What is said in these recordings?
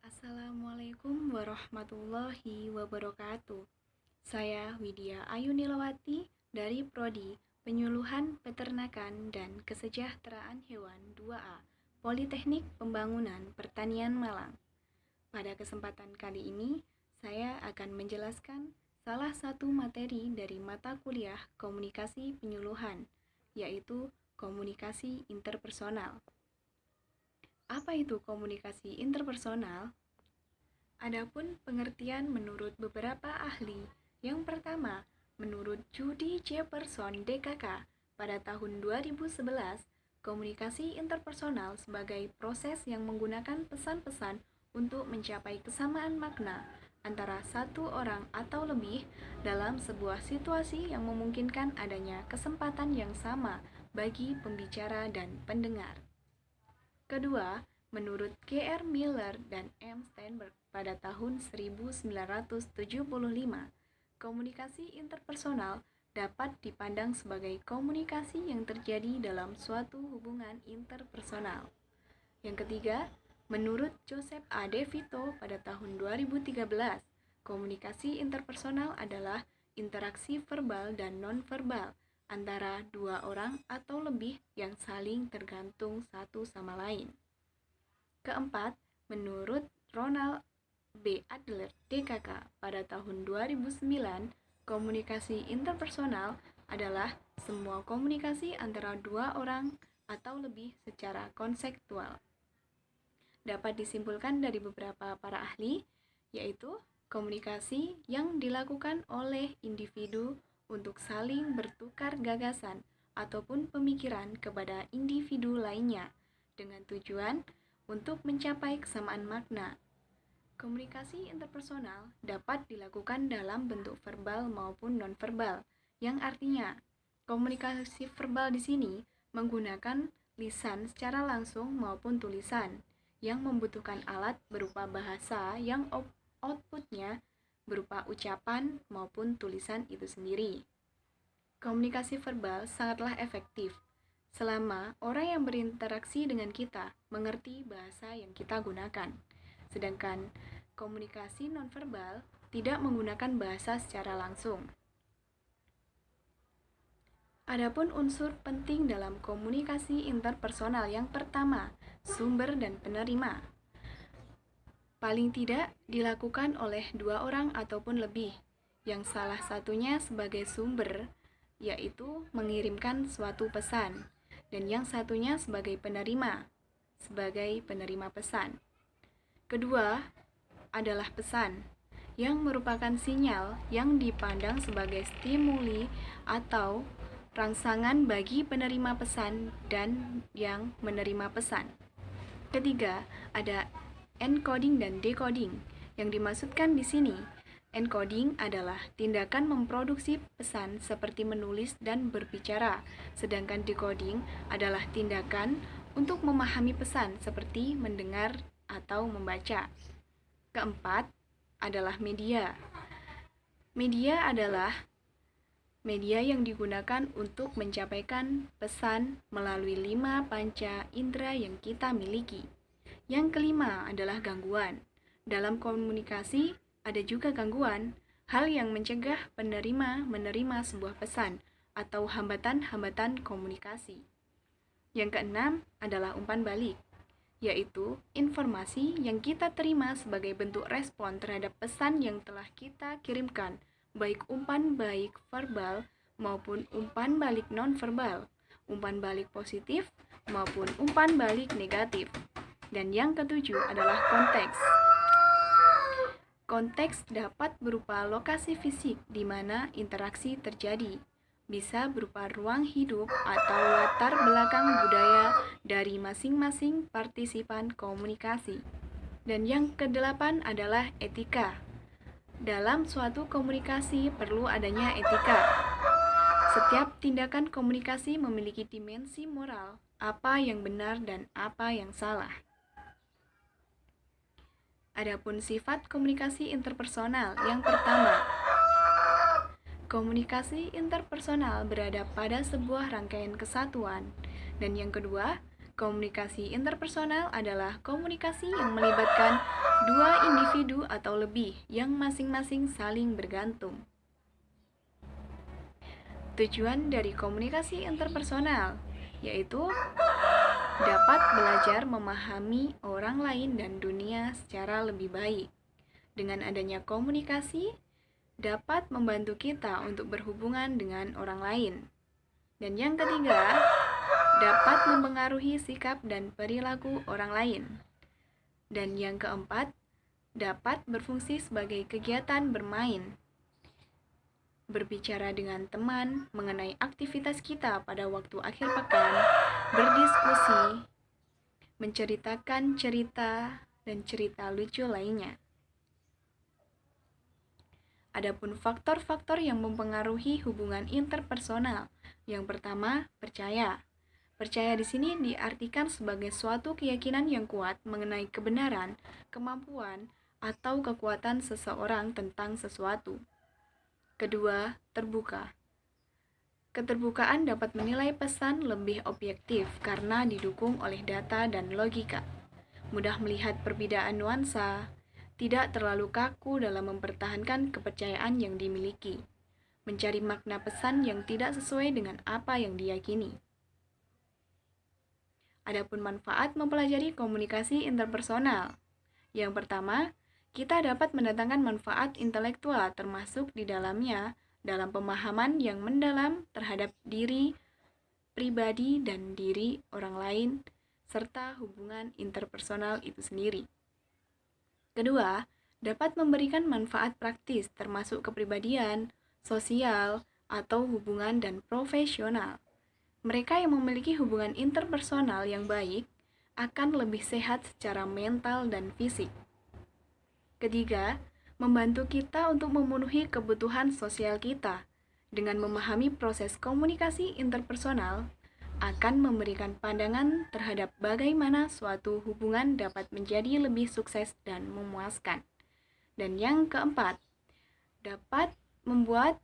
Assalamualaikum warahmatullahi wabarakatuh. Saya Widya Ayu Nilawati dari Prodi Penyuluhan Peternakan dan Kesejahteraan Hewan 2A Politeknik Pembangunan Pertanian Malang. Pada kesempatan kali ini, saya akan menjelaskan salah satu materi dari mata kuliah Komunikasi Penyuluhan, yaitu komunikasi interpersonal. Apa itu komunikasi interpersonal? Adapun pengertian menurut beberapa ahli, yang pertama, menurut Judy Jefferson DKK pada tahun 2011, komunikasi interpersonal sebagai proses yang menggunakan pesan-pesan untuk mencapai kesamaan makna antara satu orang atau lebih dalam sebuah situasi yang memungkinkan adanya kesempatan yang sama bagi pembicara dan pendengar. Kedua, menurut G.R. Miller dan M. Steinberg pada tahun 1975, komunikasi interpersonal dapat dipandang sebagai komunikasi yang terjadi dalam suatu hubungan interpersonal. Yang ketiga, menurut Joseph A. DeVito pada tahun 2013, komunikasi interpersonal adalah interaksi verbal dan non-verbal antara dua orang atau lebih yang saling tergantung satu sama lain. Keempat, menurut Ronald B. Adler, DKK, pada tahun 2009, komunikasi interpersonal adalah semua komunikasi antara dua orang atau lebih secara konseptual. Dapat disimpulkan dari beberapa para ahli, yaitu komunikasi yang dilakukan oleh individu untuk saling bertukar gagasan ataupun pemikiran kepada individu lainnya dengan tujuan untuk mencapai kesamaan makna. Komunikasi interpersonal dapat dilakukan dalam bentuk verbal maupun nonverbal, yang artinya komunikasi verbal di sini menggunakan lisan secara langsung maupun tulisan yang membutuhkan alat berupa bahasa yang outputnya berupa ucapan maupun tulisan itu sendiri. Komunikasi verbal sangatlah efektif selama orang yang berinteraksi dengan kita mengerti bahasa yang kita gunakan. Sedangkan komunikasi nonverbal tidak menggunakan bahasa secara langsung. Adapun unsur penting dalam komunikasi interpersonal yang pertama, sumber dan penerima. Paling tidak dilakukan oleh dua orang ataupun lebih, yang salah satunya sebagai sumber, yaitu mengirimkan suatu pesan, dan yang satunya sebagai penerima pesan. Kedua adalah pesan, yang merupakan sinyal yang dipandang sebagai stimuli atau rangsangan bagi penerima pesan dan yang menerima pesan. Ketiga, ada encoding dan decoding. Yang dimaksudkan di sini, encoding adalah tindakan memproduksi pesan seperti menulis dan berbicara, sedangkan decoding adalah tindakan untuk memahami pesan seperti mendengar atau membaca. Keempat adalah media. Media adalah media yang digunakan untuk mencapaikan pesan melalui 5 panca indera yang kita miliki. Yang kelima adalah gangguan. Dalam komunikasi ada juga gangguan, hal yang mencegah penerima menerima sebuah pesan atau hambatan-hambatan komunikasi. Yang keenam adalah umpan balik, yaitu informasi yang kita terima sebagai bentuk respon terhadap pesan yang telah kita kirimkan, baik umpan balik verbal maupun umpan balik non-verbal, umpan balik positif maupun umpan balik negatif. Dan yang ketujuh adalah konteks. Konteks dapat berupa lokasi fisik di mana interaksi terjadi, bisa berupa ruang hidup atau latar belakang budaya dari masing-masing partisipan komunikasi. Dan yang kedelapan adalah etika. Dalam suatu komunikasi perlu adanya etika. Setiap tindakan komunikasi memiliki dimensi moral, apa yang benar dan apa yang salah. Adapun sifat komunikasi interpersonal yang pertama, Komunikasi interpersonal berada pada sebuah rangkaian kesatuan. Dan yang kedua, komunikasi interpersonal adalah komunikasi yang melibatkan dua individu atau lebih yang masing-masing saling bergantung. Tujuan dari komunikasi interpersonal yaitu dapat belajar memahami orang lain dan dunia secara lebih baik. Dengan adanya komunikasi, dapat membantu kita untuk berhubungan dengan orang lain. Dan yang ketiga, dapat mempengaruhi sikap dan perilaku orang lain. Dan yang keempat, dapat berfungsi sebagai kegiatan bermain. Berbicara dengan teman mengenai aktivitas kita pada waktu akhir pekan, berdiskusi, menceritakan cerita dan cerita lucu lainnya. Adapun faktor-faktor yang mempengaruhi hubungan interpersonal. Yang pertama, percaya. Percaya di sini diartikan sebagai suatu keyakinan yang kuat mengenai kebenaran, kemampuan, atau kekuatan seseorang tentang sesuatu. Kedua, terbuka. Keterbukaan dapat menilai pesan lebih objektif karena didukung oleh data dan logika. Mudah melihat perbedaan nuansa, tidak terlalu kaku dalam mempertahankan kepercayaan yang dimiliki, mencari makna pesan yang tidak sesuai dengan apa yang diyakini. Adapun manfaat mempelajari komunikasi interpersonal. Yang pertama, kita dapat mendatangkan manfaat intelektual termasuk di dalamnya dalam pemahaman yang mendalam terhadap diri pribadi dan diri orang lain serta hubungan interpersonal itu sendiri. Kedua, dapat memberikan manfaat praktis termasuk kepribadian, sosial, atau hubungan dan profesional. Mereka yang memiliki hubungan interpersonal yang baik akan lebih sehat secara mental dan fisik. Ketiga, membantu kita untuk memenuhi kebutuhan sosial kita. Dengan memahami proses komunikasi interpersonal, akan memberikan pandangan terhadap bagaimana suatu hubungan dapat menjadi lebih sukses dan memuaskan. Dan yang keempat, dapat membuat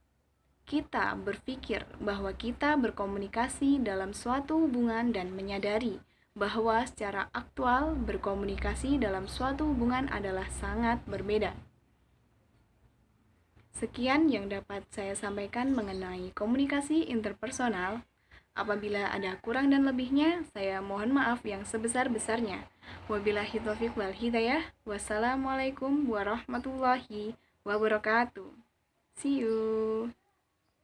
kita berpikir bahwa kita berkomunikasi dalam suatu hubungan dan menyadari bahwa secara aktual berkomunikasi dalam suatu hubungan adalah sangat berbeda. Sekian yang dapat saya sampaikan mengenai komunikasi interpersonal. Apabila ada kurang dan lebihnya, saya mohon maaf yang sebesar-besarnya. Wabillahi taufiq wal hidayah. Wassalamualaikum warahmatullahi wabarakatuh. See you.